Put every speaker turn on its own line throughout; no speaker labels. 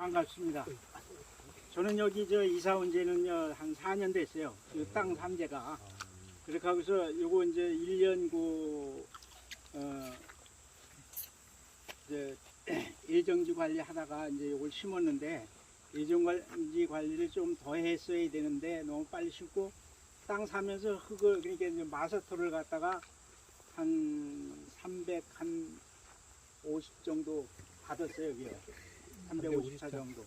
반갑습니다. 저는 여기 이사 온 지는요, 한 4년 됐어요. 땅 3제가. 그렇게 하고서 요거 이제 1년 이제 예정지 관리 하다가 이제 요걸 심었는데, 예정지 관리를 좀 더 했어야 되는데, 너무 빨리 심고, 땅 사면서 흙을, 그러니까 이제 마사토를 갖다가 한 350 정도 받았어요, 여기에. 350차 정도.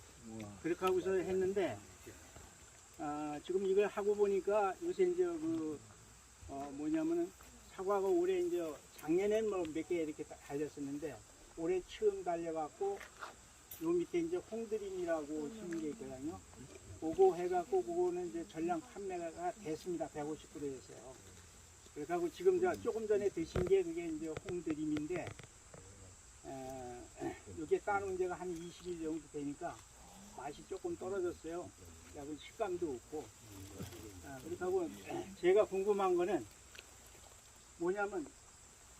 그렇게 하고서 했는데, 지금 이걸 하고 보니까 요새 이제 뭐냐면은 사과가 올해 이제 작년엔 뭐 몇 개 이렇게 달렸었는데, 올해 처음 달려갖고, 요 밑에 이제 홍드림이라고 심은 게 있거든요. 그거 해갖고, 그거는 이제 전량 판매가 됐습니다. 150%였어요. 그래서 지금 조금 전에 드신 게 그게 이제 홍드림인데, 여기에 따놓은 지가 한 20일 정도 되니까 맛이 조금 떨어졌어요. 약간 식감도 없고. 그렇다고 제가 궁금한 거는 뭐냐면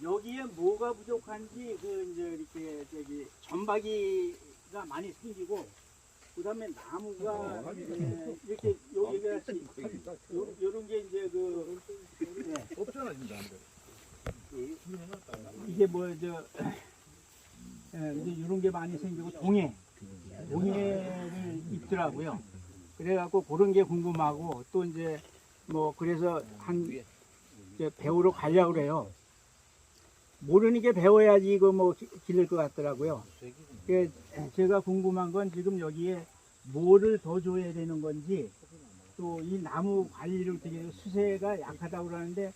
여기에 뭐가 부족한지 이제 이렇게 전박이가 많이 생기고 그다음에 나무가 이렇게 여기가 요런 게 이제
없잖아 진짜.
이게 이제 이런 게 많이 생기고 동해를 입더라고요. 그래갖고 그런 게 궁금하고 또 이제 그래서 이제 배우러 가려고 그래요. 모르는 게 배워야지 이거 기를 것 같더라고요. 제가 궁금한 건 지금 여기에 뭐를 더 줘야 되는 건지 또 이 나무 관리를 되게 수세가 약하다고 그러는데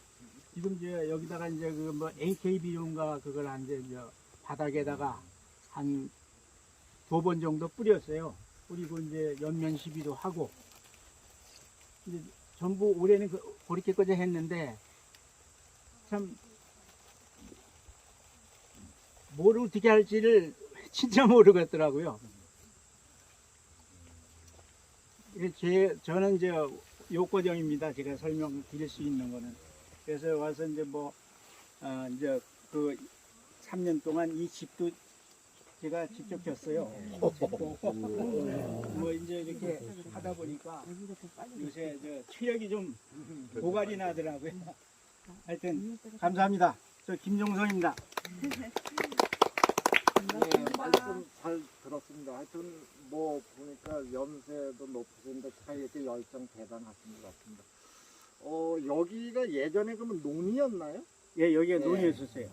지금 이제 여기다가 이제 AK비료인가 그걸 이제 바닥에다가 한 2번 정도 뿌렸어요. 뿌리고 이제 연면 시비도 하고 이제 전부 올해는 그렇게까지 했는데 참 뭘 어떻게 할지를 진짜 모르겠더라고요. 저는 이제 요과정입니다. 제가 설명드릴 수 있는 거는. 그래서 와서 이제 이제 3년 동안 이 집도 제가 직접 켰어요. 이제 이렇게 하다 보니까 요새 체력이 좀 고갈이 나더라고요. 하여튼 감사합니다. 저 김종성입니다.
네, 말씀 잘 들었습니다. 하여튼 보니까 연세도 높으신데 차이의 열정 대단하신 것 같습니다. 여기가 예전에 그러면 논이었나요?
예, 여기가 논이었었어요.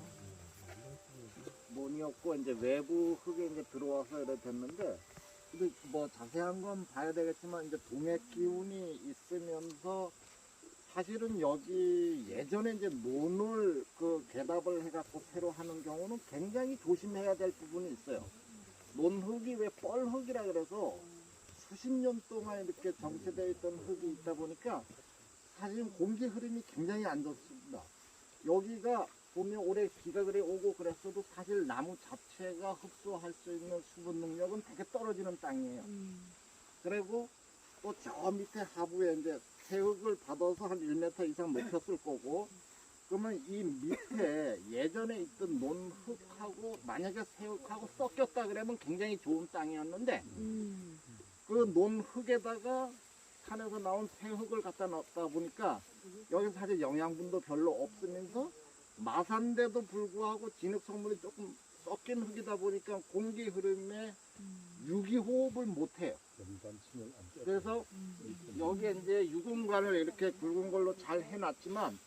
논이었고 이제 외부 흙에 이제 들어와서 이렇게 됐는데, 근데 자세한 건 봐야 되겠지만 이제 동해 기운이 있으면서 사실은 여기 예전에 이제 논을 개답을 해갖고 새로 하는 경우는 굉장히 조심해야 될 부분이 있어요. 논흙이 왜 뻘흙이라 그래서 수십 년 동안 이렇게 정체되어 있던 흙이 있다 보니까 사실은 공기 흐름이 굉장히 안 좋습니다. 여기가 보면 올해 비가 그래 오고 그랬어도 사실 나무 자체가 흡수할 수 있는 수분 능력은 되게 떨어지는 땅이에요. 그리고 또 저 밑에 하부에 이제 새흙을 받아서 한 1m 이상 높였을 거고, 그러면 이 밑에 예전에 있던 논흙하고 만약에 새흙하고 섞였다 그러면 굉장히 좋은 땅이었는데, 그 논흙에다가 산에서 나온 새흙을 갖다 넣다 보니까 여기 사실 영양분도 별로 없으면서 마산데도 불구하고 진흙 성분이 조금 섞인 흙이다 보니까 공기 흐름에 유기호흡을 못해요. 그래서 여기에 이제 유공관을 이렇게 굵은 걸로 잘 해놨지만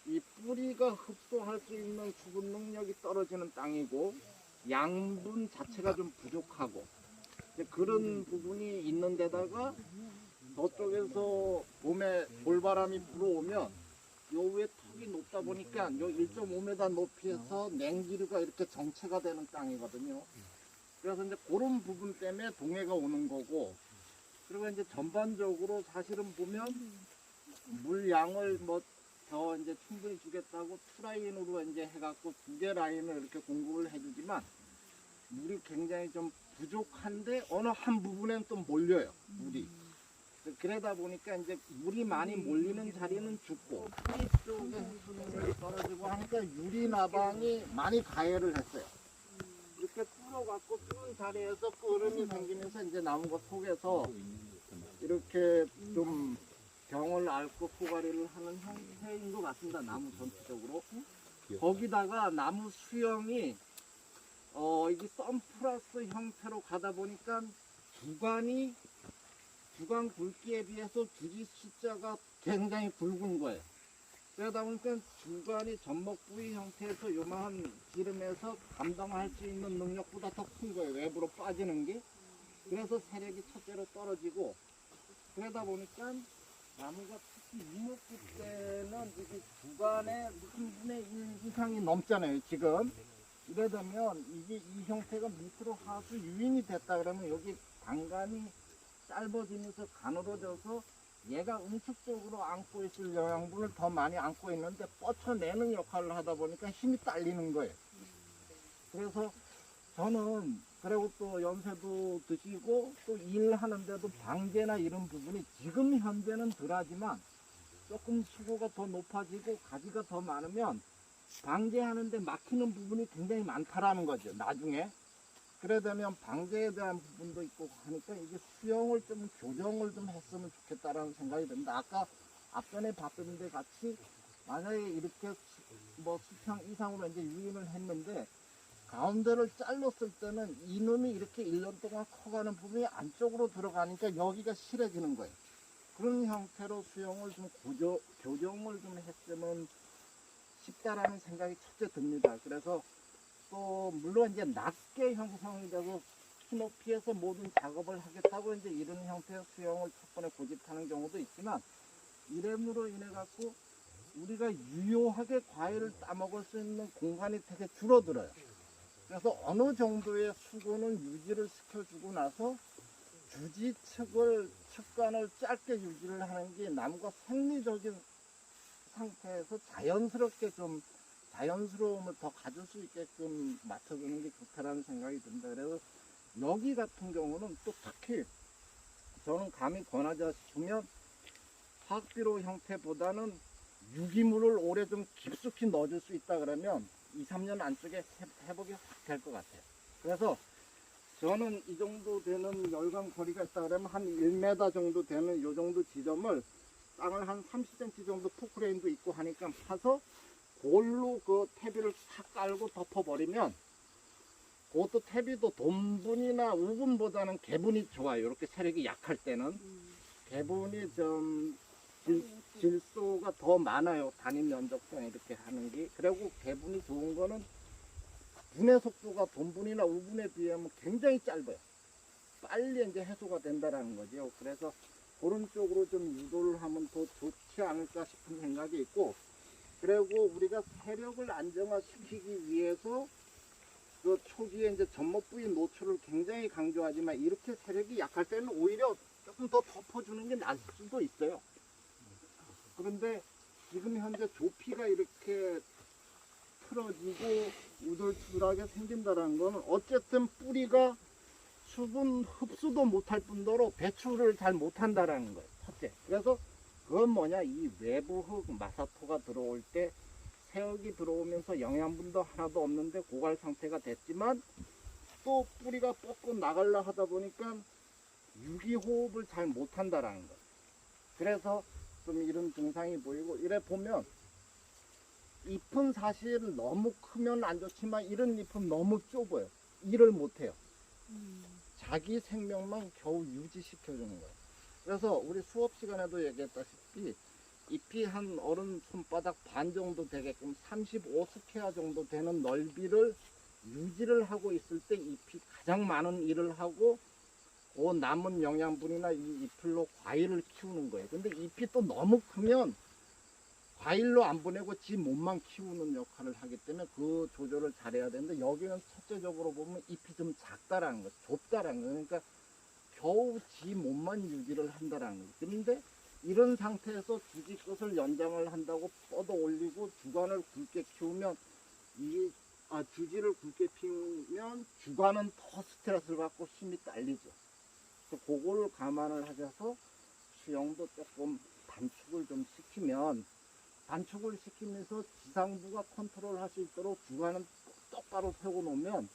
이 뿌리가 흡수할 수 있는 수분 능력이 떨어지는 땅이고 양분 자체가 좀 부족하고 그런 부분이 있는 데다가 저쪽에서 봄에 돌바람이 불어오면 요 위에 턱이 높다 보니까 요 1.5m 높이에서 냉기류가 이렇게 정체가 되는 땅이거든요. 그래서 이제 그런 부분 때문에 동해가 오는 거고, 그리고 이제 전반적으로 사실은 보면 물량을 더 이제 충분히 주겠다고 투라인으로 이제 해갖고 2개 라인을 이렇게 공급을 해주지만 물이 굉장히 좀 부족한데 어느 한 부분엔 또 몰려요, 물이. 그러다 보니까 이제 물이 많이 몰리는 자리는 죽고 뿌리 쪽에 수능이 떨어지고 하니까 유리나방이 많이 가해를 했어요. 이렇게 뚫어갖고 뚫은 자리에서 끓음이 생기면서 이제 나무가 속에서 이렇게 좀 병을 앓고 포가리를 하는 형태인 것 같습니다. 나무 전체적으로. 거기다가 나무 수영이 이게 선플러스 형태로 가다 보니까 주간 굵기에 비해서 주지 숫자가 굉장히 굵은 거예요. 그러다 보니까 주간이 젖먹 부위 형태에서 요만한 기름에서 감당할 수 있는 능력보다 더 큰 거예요. 외부로 빠지는 게. 그래서 세력이 첫째로 떨어지고, 그러다 보니까 나무가 특히 이목구 때는 이게 주간의 3분의 1 이상이 넘잖아요, 지금. 이러다면 이게 이 형태가 밑으로 하수 유인이 됐다 그러면 여기 단간이 짧아지면서 가늘어져서 얘가 응축적으로 안고 있을 영양분을 더 많이 안고 있는데 뻗쳐내는 역할을 하다 보니까 힘이 딸리는 거예요. 그래서 저는 그리고 또 연세도 드시고 또 일하는데도 방제나 이런 부분이 지금 현재는 덜하지만 조금 수고가 더 높아지고 가지가 더 많으면 방제하는데 막히는 부분이 굉장히 많다라는 거죠, 나중에. 그러다면 방제에 대한 부분도 있고 하니까 이게 수영을 좀 교정을 좀 했으면 좋겠다라는 생각이 듭니다. 아까 앞전에 봤던데 같이 만약에 이렇게 뭐 수평 이상으로 이제 유인을 했는데 가운데를 잘랐을 때는 이놈이 이렇게 1년 동안 커가는 부분이 안쪽으로 들어가니까 여기가 실해지는 거예요. 그런 형태로 수영을 좀 교정을 좀 했으면 싶다라는 생각이 첫째 듭니다. 그래서 또 물론 이제 낮게 형성이 되고 키높이에서 모든 작업을 하겠다고 이제 이런 형태의 수영을 첫 번에 고집하는 경우도 있지만 이름으로 인해 갖고 우리가 유효하게 과일을 따먹을 수 있는 공간이 되게 줄어들어요. 그래서 어느 정도의 수고는 유지를 시켜주고 나서 주지 측간을 짧게 유지를 하는 게 나무가 생리적인 상태에서 자연스럽게 좀 자연스러움을 더 가질 수 있게끔 맞춰주는 게 좋다라는 생각이 듭니다. 그래서 여기 같은 경우는 또 특히 저는 감히 권하자 싶으면 화학비료 형태보다는 유기물을 오래 좀 깊숙이 넣어줄 수 있다 그러면 2, 3년 안쪽에 회복이 확 될 것 같아요. 그래서 저는 이 정도 되는 열감 거리가 있다 그러면 한 1m 정도 되는 이 정도 지점을 땅을 한 30cm 정도 포크레인도 있고 하니까 파서 골로 그 퇴비를 싹 깔고 덮어버리면 그것도 퇴비도 돈분이나 우분보다는 개분이 좋아요. 이렇게 세력이 약할 때는 개분이 좀 질소가 더 많아요. 단위 면적상 이렇게 하는 게. 그리고 개분이 좋은 거는 분해 속도가 돈분이나 우분에 비하면 굉장히 짧아요. 빨리 이제 해소가 된다라는 거죠. 그래서 그런 쪽으로 좀 유도를 하면 더 좋지 않을까 싶은 생각이 있고, 그리고 우리가 세력을 안정화시키기 위해서 그 초기에 이제 젖먹 부위 노출을 굉장히 강조하지만 이렇게 세력이 약할 때는 오히려 조금 더 덮어주는 게 나을 수도 있어요. 그런데 지금 현재 조피가 이렇게 틀어지고 우둘투둘하게 생긴다는 거는 어쨌든 뿌리가 수분 흡수도 못할 뿐더러 배출을 잘 못한다라는 거예요. 첫째. 그래서 그건 뭐냐, 이 외부 흙 마사토가 들어올 때 세력이 들어오면서 영양분도 하나도 없는데 고갈 상태가 됐지만 또 뿌리가 뻗고 나가려 하다 보니까 유기호흡을 잘 못한다라는 거예요. 그래서 좀 이런 증상이 보이고, 이래 보면 잎은 사실 너무 크면 안 좋지만 이런 잎은 너무 좁아요. 일을 못해요. 자기 생명만 겨우 유지시켜주는 거예요. 그래서 우리 수업 시간에도 얘기했다시피 잎이 한 어른 손바닥 반 정도 되게끔 35스퀘어 정도 되는 넓이를 유지를 하고 있을 때 잎이 가장 많은 일을 하고 그 남은 영양분이나 이 잎을로 과일을 키우는 거예요. 근데 잎이 또 너무 크면 과일로 안 보내고 지 몸만 키우는 역할을 하기 때문에 그 조절을 잘해야 되는데, 여기는 첫째적으로 보면 잎이 좀 작다라는 거, 좁다라는 거. 그러니까 겨우 지 몸만 유지를 한다라는 거. 그런데 이런 상태에서 주지 끝을 연장을 한다고 뻗어 올리고 주간을 굵게 키우면 주지를 굵게 피우면 주간은 더 스트레스를 받고 힘이 딸리죠. 그래서 그거를 감안을 하셔서 수영도 조금 단축을 좀 시키면, 단축을 시키면서 지상부가 컨트롤 할 수 있도록 주간은 똑바로 세워 놓으면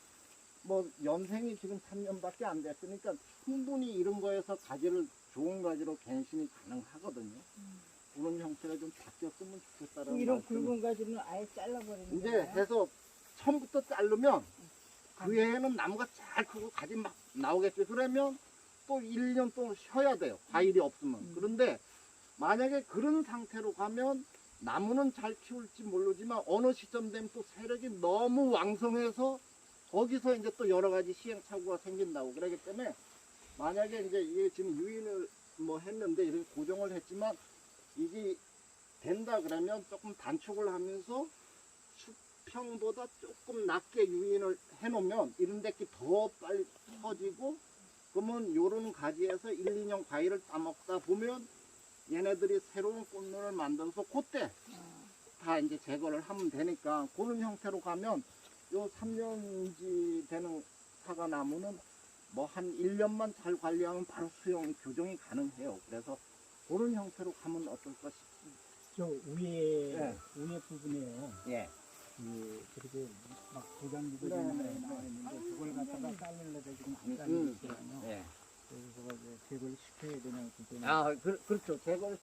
뭐 연생이 지금 3년밖에 안 됐으니까 충분히 이런 거에서 가지를 좋은 가지로 갱신이 가능하거든요. 그런 형태가 좀 바뀌었으면 좋겠다라는
이런
말씀을.
굵은 가지는 아예 잘라버리는
이제
거예요?
해서 처음부터 자르면 그 해에는 나무가 잘 크고 가지 막 나오겠죠. 그러면 또 1년 또 쉬어야 돼요. 과일이 없으면. 그런데 만약에 그런 상태로 가면 나무는 잘 키울지 모르지만 어느 시점 되면 또 세력이 너무 왕성해서 거기서 이제 또 여러 가지 시행착오가 생긴다고. 그러기 때문에 만약에 이제 이게 지금 유인을 뭐 했는데 이렇게 고정을 했지만 이게 된다 그러면 조금 단축을 하면서 수평보다 조금 낮게 유인을 해놓으면 이런 데끼 더 빨리 터지고 그러면 요런 가지에서 1, 2년 과일을 따먹다 보면 얘네들이 새로운 꽃눈을 만들어서 그때 다 이제 제거를 하면 되니까 그런 형태로 가면 요 3년지 되는 사과나무는 뭐 한 1년만 잘 관리하면 바로 수용 교정이 가능해요. 그래서 그런 형태로 가면 어떨까 싶습니다.
저 위에
네.
위에 부분에요.
예.
그렇게 막 도장지고
네,
있는
네,
거 나와 있는데 그걸 갖다가 잘리려다 지금 안
음,
잘리고 있어요.
예.
그래서 제거를 시켜야 되냐고 그랬더니
아, 그렇죠. 제거를